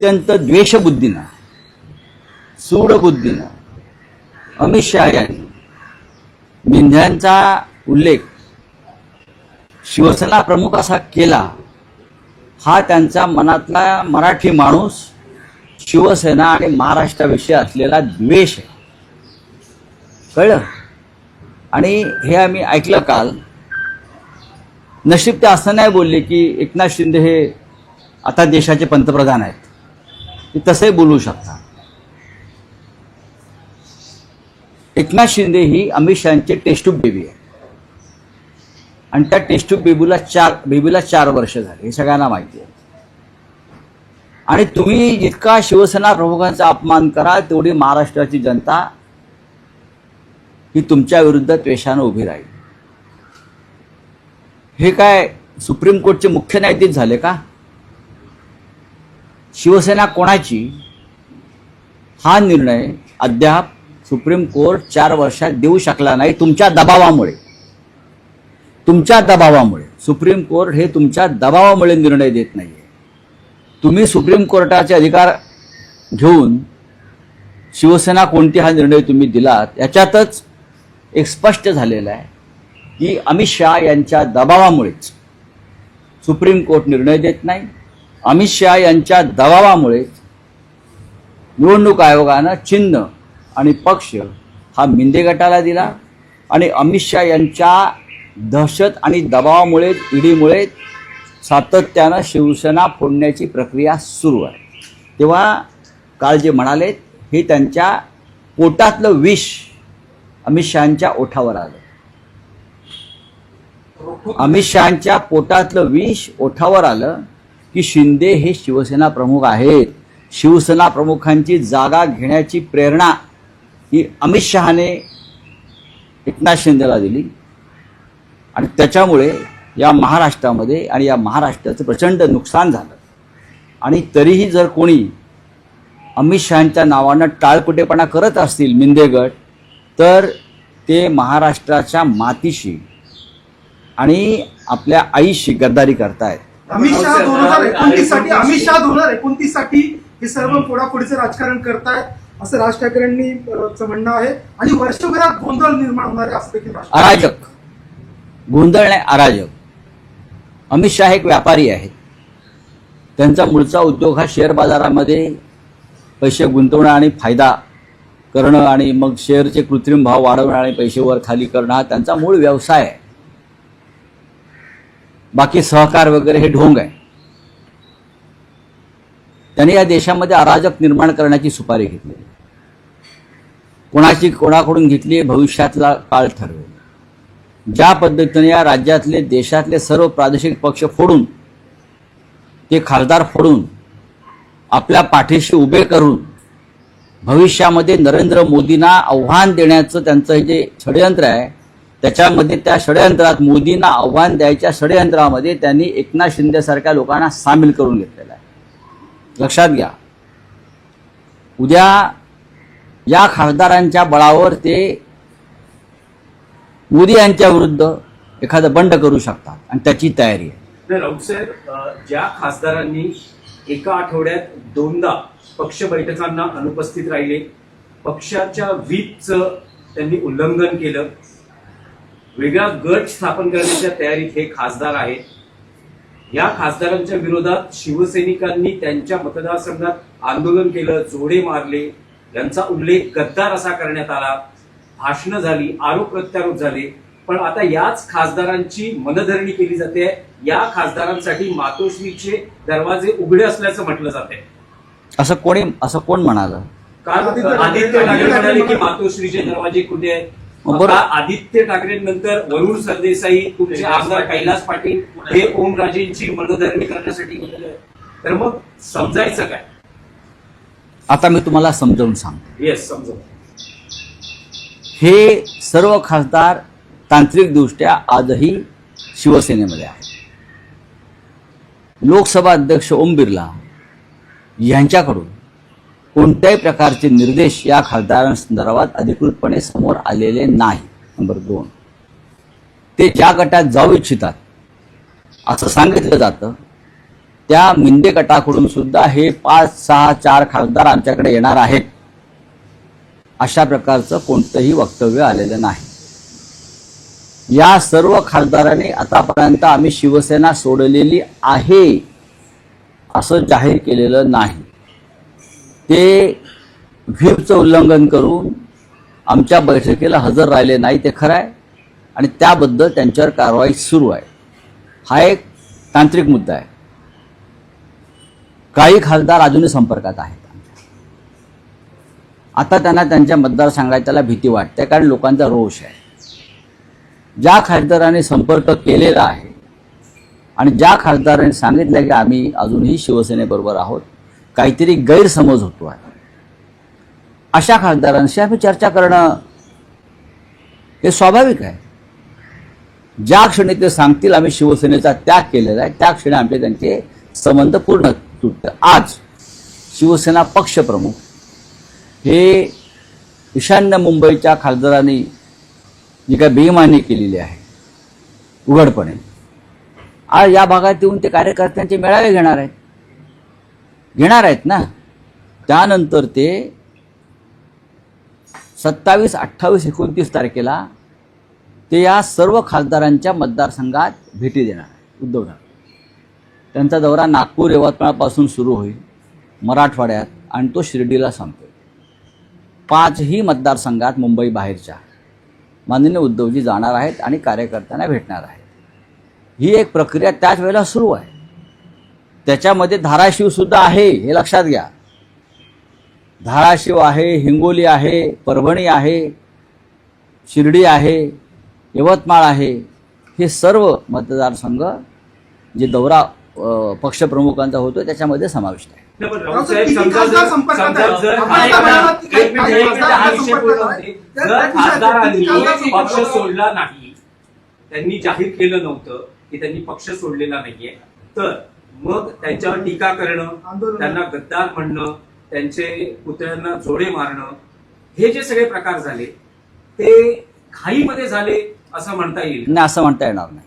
अत्यंत द्वेषबुद्धीनं सूडबुद्धीनं अमित शहा यांनी मेंढ्यांचा उल्लेख शिवसेना प्रमुख असा केला, हा त्यांचा मनातला मराठी माणूस शिवसेना आणि महाराष्ट्राविषयी असलेला द्वेष आहे. कळलं? आणि हे आम्ही ऐकलं काल. नशीब ते असं नाही बोलले की एकनाथ शिंदे हे आता देशाचे पंतप्रधान आहेत, ते तसंही बोलू शकतात. एकनाथ शिंदे ही अमित शहाचे टेस्ट्यूब बेबी आहे आणि त्या टेस्ट्यूब बेबीला 4 वर्ष झाले, हे सगळ्यांना माहिती आहे. आणि तुम्ही जितका शिवसेना प्रमुखांचा अपमान कराल तेवढी महाराष्ट्राची जनता ही तुमच्या विरुद्ध द्वेषानं उभी राहील. हे काय सुप्रीम कोर्टचे मुख्य न्यायाधीश झाले का? शिवसेना कोणाची हा निर्णय अद्याप सुप्रीम कोर्ट 4 वर्षात देऊ शकला नाही. तुमच्या दबावामुळे सुप्रीम कोर्ट हे तुमच्या दबावामुळे निर्णय देत नाहीये. तुम्ही सुप्रीम कोर्टाचे अधिकार घेऊन शिवसेना कोणती हा निर्णय तुम्ही दिलात, याच्यातच एक स्पष्ट झालेलं आहे की अमित शहा यांच्या दबावामुळेच सुप्रीम कोर्ट निर्णय देत नाही. अमित शहा यांच्या दबावामुळेच निवडणूक आयोगानं चिन्ह आणि पक्ष हा मिंदे गटाला दिला आणि अमित शहा यांच्या दहशत आणि दबावामुळे ईडीमुळे सातत्यानं शिवसेना फोडण्याची प्रक्रिया सुरू आहे. तेव्हा काल जे म्हणाले हे त्यांच्या पोटातलं विष अमित शहांच्या ओठावर आलं. अमित शहांच्या पोटातलं विष ओठावर आलं की शिंदे हे शिवसेना प्रमुख आहेत. शिवसेना प्रमुखांची जागा घेण्याची प्रेरणा ही अमित शहाने एकनाथ शिंदेला दिली आणि त्याच्यामुळे या महाराष्ट्रामध्ये आणि या महाराष्ट्राचं प्रचंड नुकसान झालं. आणि तरीही जर कोणी अमित शहांच्या नावानं टाळकुटेपणा करत असतील मिंदे गट, तर ते महाराष्ट्राच्या मातीशी आणि आपल्या आईशी गद्दारी करतायत. अमित शहा 2029 साठी हे सर्व फोडाफोडीचं राजकारण करतायत असं राज ठाकरेंनी म्हणणं आहे आणि वर्षभरात गोंधळ निर्माण होणार आहे असं देखील. अराजक, गोंधळ नाही, अराजक. अमित शहा एक व्यापारी आहेत. त्यांचा मूळचा उद्योग हा शेअर बाजारामध्ये पैसे गुंतवणं आणि फायदा करणं आणि मग शेअरचे कृत्रिम भाव वाढवणं आणि पैसे वर खाली करणं हा त्यांचा मूळ व्यवसाय आहे. बाकी सहकार वगैरे हे ढोंग आहे. त्यांनी या देशामध्ये अराजक निर्माण करण्याची सुपारी घेतली. कोणाकडून घेतली भविष्यातला काळ ठरवेल. ज्या पद्धतीने या राज्यातले देशातले सर्व प्रादेशिक पक्ष फोडून, ते खासदार फोडून आपल्या पाठीशी उभे करून भविष्यामध्ये नरेंद्र मोदींना आव्हान देण्याचं त्यांचं हे जे षडयंत्र आहे, त्याच्यामध्ये त्या षडयंत्रात मोदींना आव्हान द्यायच्या षडयंत्रामध्ये त्यांनी एकनाथ शिंदेसारख्या लोकांना सामील करून घेतलेला आहे. लक्षात घ्या, उद्या या खासदारांच्या बळावर ते मोदी यांच्या विरुद्ध एखादं बंड करू शकतात आणि त्याची तयारी आहे. राऊत साहेब, ज्या खासदारांनी एका आठवड्यात 2दा पक्ष बैठकांना अनुपस्थित राहिले, पक्षाच्या व्हीपचं त्यांनी उल्लंघन केलं, वेगळा गट स्थापन करण्याच्या तयारीत हे खासदार आहेत. या खासदारांच्या विरोधात शिवसैनिकांनी त्यांच्या मतदारसंघात आंदोलन केलं, जोडे मारले, यांचा उल्लेख गद्दार असा करण्यात आला, भाषणं झाली, आरोप प्रत्यारोप झाले. पण आता याच खासदारांची मनधरणी केली जाते. या खासदारांसाठी मातोश्रीचे दरवाजे उघडे असल्याचं म्हटलं जाते. असं कोण म्हणालं? काल आदित्य ठाकरे म्हणाले की मातोश्रीचे दरवाजे कुठे आहेत. आदित्य ठाकरेंनंतर वरुण सरदेसाई, तुमचे आमदार कैलास पाटील हे ओमराजेंची मनधरणी करण्यासाठी गेले. तर मग समजायचं काय? आता मी तुम्हाला समजावून सांगतो. येस, समजव. हे सर्व खासदार तांत्रिकदृष्ट्या आजही शिवसेनेमध्ये आहेत. लोकसभा अध्यक्ष ओम बिर्ला यांच्याकडून कोणत्याही प्रकारचे निर्देश या खासदारांसंदर्भात अधिकृतपणे समोर आलेले नाही. नंबर 2, ते ज्या गटात जाऊ इच्छितात असं सांगितलं जातं त्या मिंदे गटाकडून सुद्धा हे 5, 6, 4 खासदार आमच्याकडे येणार आहेत अशा प्रकारचं कोणतंही वक्तव्य आलेलं नाही. या सर्व खासदारांनी आतापर्यंत आम्ही शिवसेना सोडलेली आहे असं जाहीर केलेलं नाही. ते व्हीपचं उल्लंघन करून आमच्या बैठकीला हजर राहिले नाही ते खरं आहे आणि त्याबद्दल त्यांच्यावर कारवाई सुरू आहे. हा एक तांत्रिक मुद्दा आहे. काही खासदार अजूनही संपर्कात आहेत. आता त्यांना त्यांच्या मतदारसंघाच्याला भीती वाटते कारण लोकांचा रोष आहे. ज्या खासदारांनी संपर्क केलेला आहे आणि ज्या खासदारांनी सांगितलं की आम्ही अजूनही शिवसेनेबरोबर आहोत, काहीतरी गैरसमज होतो आहे, अशा खासदारांशी आम्ही चर्चा करणं हे स्वाभाविक आहे. ज्या क्षणी ते सांगतील आम्ही शिवसेनेचा त्याग केलेला आहे त्या क्षणी आमचे त्यांचे संबंध पूर्ण तुटतात. आज शिवसेना पक्षप्रमुख हे ईशान्य मुंबईच्या खासदारांनी जी काय बेईमानी केलेली आहे उघडपणे, आज या भागात येऊन ते कार्यकर्त्यांचे मेळावे घेणार आहेत ना. त्यानंतर ते 27, 28, 29 तारखेला ते या सर्व खासदारांच्या मतदारसंघात भेटी देणार आहे. उद्धव ठाकरे त्यांचा दौरा नागपूर यवतमाळपासून सुरू होईल मराठवाड्यात आणि तो शिर्डीला संपेल. 5ही मतदारसंघात मुंबई बाहेरच्या माननीय उद्धवजी जाणार आहेत आणि कार्यकर्त्यांना भेटणार आहेत. ही एक प्रक्रिया त्याच वेळेला सुरू आहे. त्याच्यामध्ये धाराशिव सुद्धा आहे हे लक्षात घ्या. धाराशिव आहे, हिंगोली आहे, परभणी आहे, शिर्डी आहे, यवतमाळ आहे. हे सर्व मतदारसंघ जे दौरा पक्षप्रमुखांचा होतो त्याच्यामध्ये समाविष्ट आहे. खासदारांनी पक्ष सोडला नाही, त्यांनी जाहीर केलं नव्हतं की त्यांनी पक्ष सोडलेला नाहीये, तर मग त्यांच्यावर टीका करणं, त्यांना गद्दार म्हणणं, त्यांचे पुतळ्यांना जोडे मारणं, हे जे सगळे प्रकार झाले ते घाईमध्ये झाले असं म्हणता येईल? नाही, असं म्हणता येणार नाही.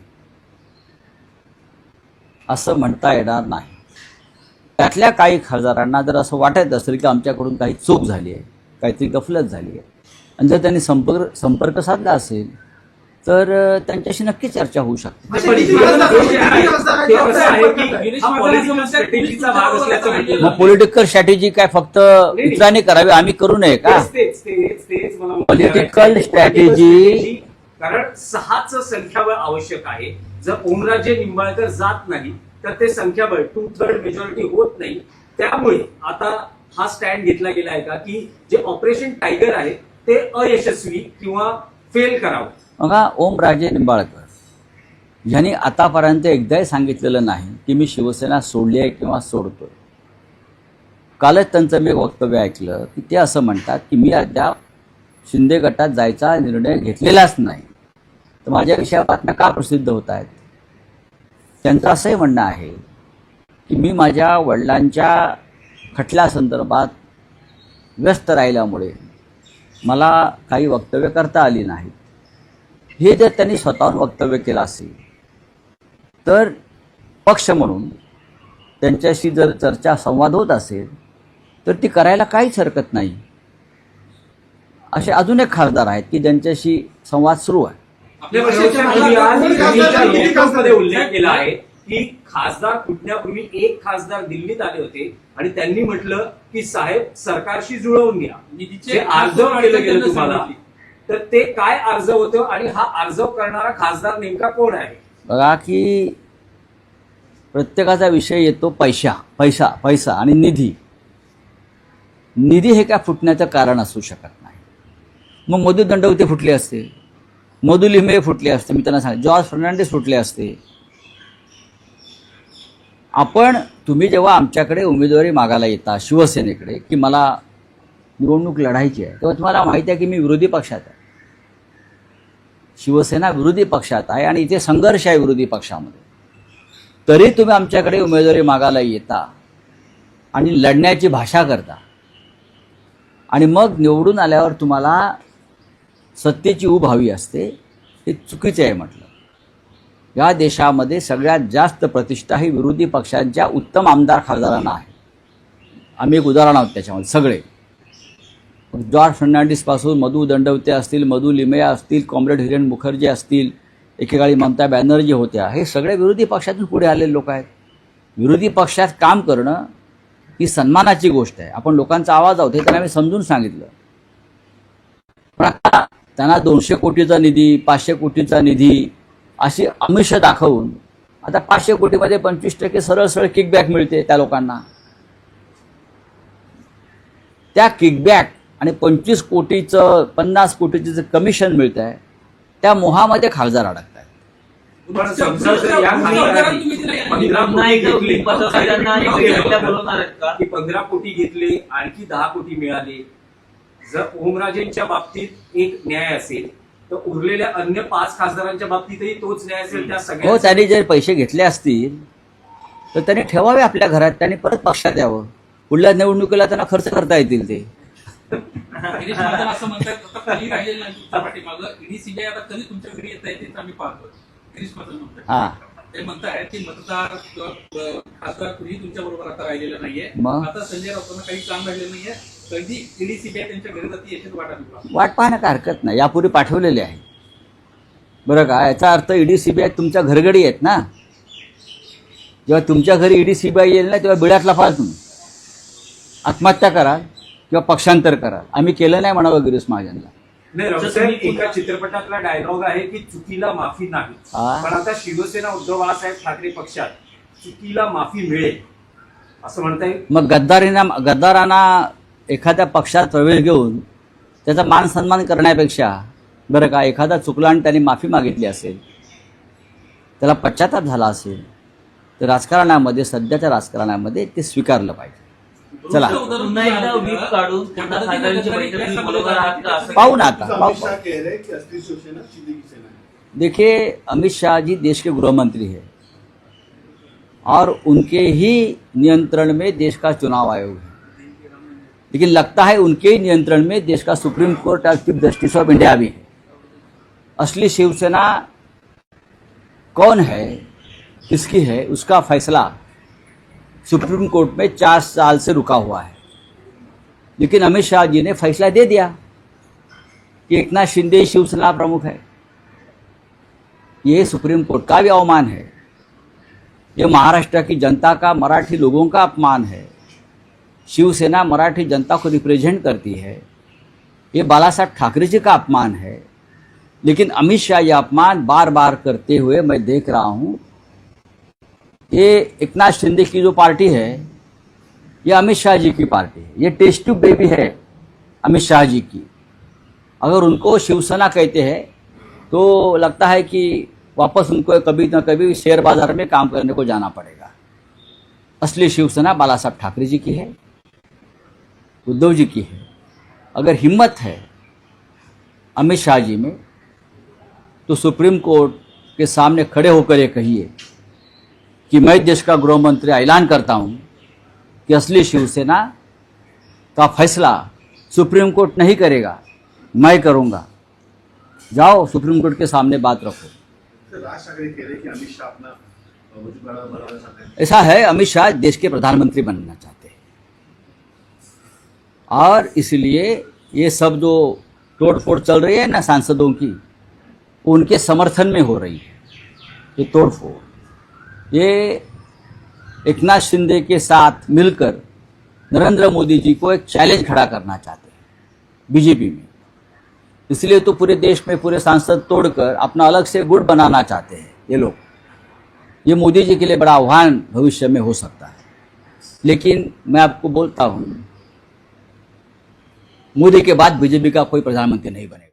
असं म्हणता येणार नाही. त्यातल्या काही खासदारांना जर असं वाटत असेल की आमच्याकडून काही चूक झाली आहे, काहीतरी गफलत झाली आहे, आणि जर त्यांनी संपर्क साधला असेल तर त्यांच्याशी नक्की चर्चा होऊ शकते. मग पॉलिटिकल स्ट्रॅटेजी काय फक्त इतरांनी करावी, आम्ही करू नये का? पॉलिटिकल स्ट्रॅटेजी, कारण 6चं संख्याबळ आवश्यक आहे. जर ओमराजे निंबाळकर जात नाही तर ते संख्याबळ 2/3 मेजॉरिटी होत नाही. त्यामुळे आता हा स्टँड घेतला गेला आहे का की जे ऑपरेशन टायगर आहे ते अयशस्वी किंवा फेल करावं. बघा, ओमराजे निंबाळकर यांनी आतापर्यंत एकदाही सांगितलेलं नाही की मी शिवसेना सोडली आहे किंवा सोडतोय. कालच त्यांचं मी वक्तव्य ऐकलं की ते असं म्हणतात की मी अद्याप शिंदे गटात जायचा निर्णय घेतलेलाच नाही. तर माझ्या विषया बातम्या का प्रसिद्ध होत आहेत? त्यांचं असंही म्हणणं आहे की मी माझ्या वडिलांच्या खटल्यासंदर्भात व्यस्त राहिल्यामुळे मला काही वक्तव्य करता आली नाहीत. हे जर त्यांनी स्वतःहून वक्तव्य केलं असेल तर पक्ष म्हणून त्यांच्याशी जर चर्चा संवाद होत असेल तर ती करायला काहीच हरकत नाही. असे अजून एक खासदार आहेत की ज्यांच्याशी संवाद सुरू आहे. आपल्या उल्लेख केला आहे की खासदार फुटण्यापूर्वी एक खासदार दिल्लीत आले होते आणि त्यांनी म्हटलं की साहेब सरकारशी जुळवून घ्या. जे अर्जव केलं गेलं तुम्हाला, तर ते काय अर्ज होतं आणि हा अर्जव करणारा खासदार नेमका कोण आहे? बघा की प्रत्येकाचा विषय येतो पैसा आणि निधी हे काय फुटण्याचं कारण असू शकत नाही. मग मोदी दंडवते फुटले असते, मधु लिमये फुटले असते, मी त्यांना सांग, जॉर्ज फर्नांडिस फुटले असते. तुम्ही जेव्हा आमच्याकडे उमेदवारी मागायला येता शिवसेनेकडे की मला निवडणूक लढायची आहे, तेव्हा तुम्हाला माहिती आहे की मी विरोधी पक्षात आहे. शिवसेना विरोधी पक्षात आहे आणि इथे संघर्ष आहे विरोधी पक्षामध्ये. तरी तुम्ही आमच्याकडे उमेदवारी मागायला येता आणि लढण्याची भाषा करता आणि मग निवडून आल्यावर तुम्हाला सत्तेची ऊब हवी असते. हे चुकीचे आहे म्हटलं. या देशामध्ये सगळ्यात जास्त प्रतिष्ठा ही विरोधी पक्षांच्या उत्तम आमदार खासदारांना आहे. आम्ही एक उदाहरण आहोत त्याच्यामध्ये सगळे. जॉर्ज फर्नांडिसपासून मधु दंडवते असतील, मधु लिमया असतील, कॉम्रेड हिरेन मुखर्जी असतील, एकेकाळी ममता बॅनर्जी होत्या, हे सगळे विरोधी पक्षातून पुढे आलेले लोक आहेत. विरोधी पक्षात काम करणं ही सन्मानाची गोष्ट आहे. आपण लोकांचा आवाज आहोत हे त्यांना मी समजून सांगितलं. पण आता त्यांना 200 कोटीचा निधी, 500 कोटीचा निधी अशी आमिष दाखवून आता 500 कोटीमध्ये 25% सरळ सरळ किकबॅक मिळते त्या लोकांना. त्या किकबॅक आणि 25 कोटीचं 50 कोटीचं जे कमिशन मिळत आहे त्या मोहामध्ये खासदार अडकतात. पण समजा जर या खासदारांनी 15 कोटी घेतले, आणखी 10 कोटी मिळाले, जर ओमराजेंच्या बाबतीत एक न्याय असेल तर उरलेल्या अन्य 5 खासदारांच्या बाबतीतही तोच न्याय असेल. त्या हो, सगळ्या त्यांनी जर पैसे घेतले असतील तर त्यांनी ठेवावे आपल्या घरात, त्यांनी परत पक्षात यावं. पुढल्या निवडणुकीला त्यांना खर्च करता येतील ते. गिरीश महाजन असं म्हणतात आता कधी राहिलेलं नाही तुमच्या पाठीमागं, ईडी सीबीआय आता कधी तुमच्या घरी येत आहे तेच आम्ही पाहतो. गिरीश महाजन म्हणतात, हा, ते म्हणतायत की मतदार खासदार कुणी तुमच्या बरोबर आता राहिलेलं नाहीये. मग? आता संजय राऊतांना काही काम राहिलेलं नाहीये, कधी ईडी सीबीआय त्यांच्या घरी जाते याच्यात वाटा निघा. वाट पाहणं काय हरकत नाही. यापूर्वी पाठवलेले आहे बरं का. याचा अर्थ ईडी सीबीआय तुमच्या घरगडी आहेत ना. जेव्हा तुमच्या घरी ईडी सीबीआय येईल ना तेव्हा बिळातला फाल तुम्ही आत्महत्या कराल किंवा पक्षांतर कराल. आम्ही केलं नाही म्हणावं गिरीश महाजनला. नाही, रावसाहेब, एका चित्रपटातला डायलॉग आहे की चुकीला माफी नाही. हा. पण आता शिवसेना उद्धव बाळासाहेब ठाकरे पक्षात चुकीला माफी मिळेल असं म्हणता येईल. मग गद्दारांना एखाद्या पक्षात प्रवेश घेऊन त्याचा मान सन्मान करण्यापेक्षा बरं का, एखादा चुकला आणि त्यांनी माफी मागितली असेल, त्याला पश्चाताप झाला असेल तर राजकारणामध्ये, सध्याच्या राजकारणामध्ये ते स्वीकारलं पाहिजे. चला पुन्हा एकदा व्हीप काढून पुन्हा खासदारांची बैठक बोलवणार आहात का असं पाहू ना आता पाहू. अमित शाह कह रहे हैं कि असली शिवसेना सीधी की सेना है। देखिए, अमित शाह जी देश के गृह मंत्री हैं और उनके ही नियंत्रण में देश का चुनाव आयोग है. लेकिन लगता है उनके ही नियंत्रण में देश का सुप्रीम कोर्ट और चीफ जस्टिस ऑफ इंडिया भी है. असली शिवसेना कौन है, किसकी है, उसका फैसला सुप्रीम कोर्ट में 4 साल से रुका हुआ है. लेकिन अमित शाह जी ने फैसला दे दिया कि एकनाथ शिंदे शिवसेना प्रमुख है. ये सुप्रीम कोर्ट का भी अवमान है. ये महाराष्ट्र की जनता का, मराठी लोगों का अपमान है. शिवसेना मराठी जनता को रिप्रेजेंट करती है. ये बाला साहब ठाकरे जी का अपमान है. लेकिन अमित शाह ये अपमान बार बार करते हुए मैं देख रहा हूँ. ये एकनाथ शिंदे की जो पार्टी है ये अमित शाह जी की पार्टी है. ये टेस्ट ट्यूब बेबी है अमित शाह जी की. अगर उनको शिवसेना कहते हैं तो लगता है कि वापस उनको कभी न कभी शेयर बाजार में काम करने को जाना पड़ेगा. असली शिवसेना बाला साहब ठाकरे जी की है, उद्धव जी की है. अगर हिम्मत है अमित शाह जी में तो सुप्रीम कोर्ट के सामने खड़े होकर ये कहिए कि मैं देश का गृह मंत्री ऐलान करता हूँ कि असली शिवसेना का फैसला सुप्रीम कोर्ट नहीं करेगा, मैं करूँगा. जाओ सुप्रीम कोर्ट के सामने बात रखो. तो राज ठाकरे कह रहे हैं कि अमित शाह अपना वजूद बढ़ाना चाहते हैं। ऐसा है, अमित शाह देश के प्रधानमंत्री बनना चाहते हैं और इसलिए ये सब जो तोड़फोड़ चल रही है ना सांसदों की, उनके समर्थन में हो रही है ये तोड़फोड़. ये एकनाथ शिंदे के साथ मिलकर नरेंद्र मोदी जी को एक चैलेंज खड़ा करना चाहते हैं बीजेपी में. इसलिए तो पूरे देश में पूरे सांसद तोड़कर अपना अलग से गुट बनाना चाहते हैं ये लोग. ये मोदी जी के लिए बड़ा आह्वान भविष्य में हो सकता है. लेकिन मैं आपको बोलता हूँ, मोदी के बाद बीजेपी का कोई प्रधानमंत्री नहीं बनेगा.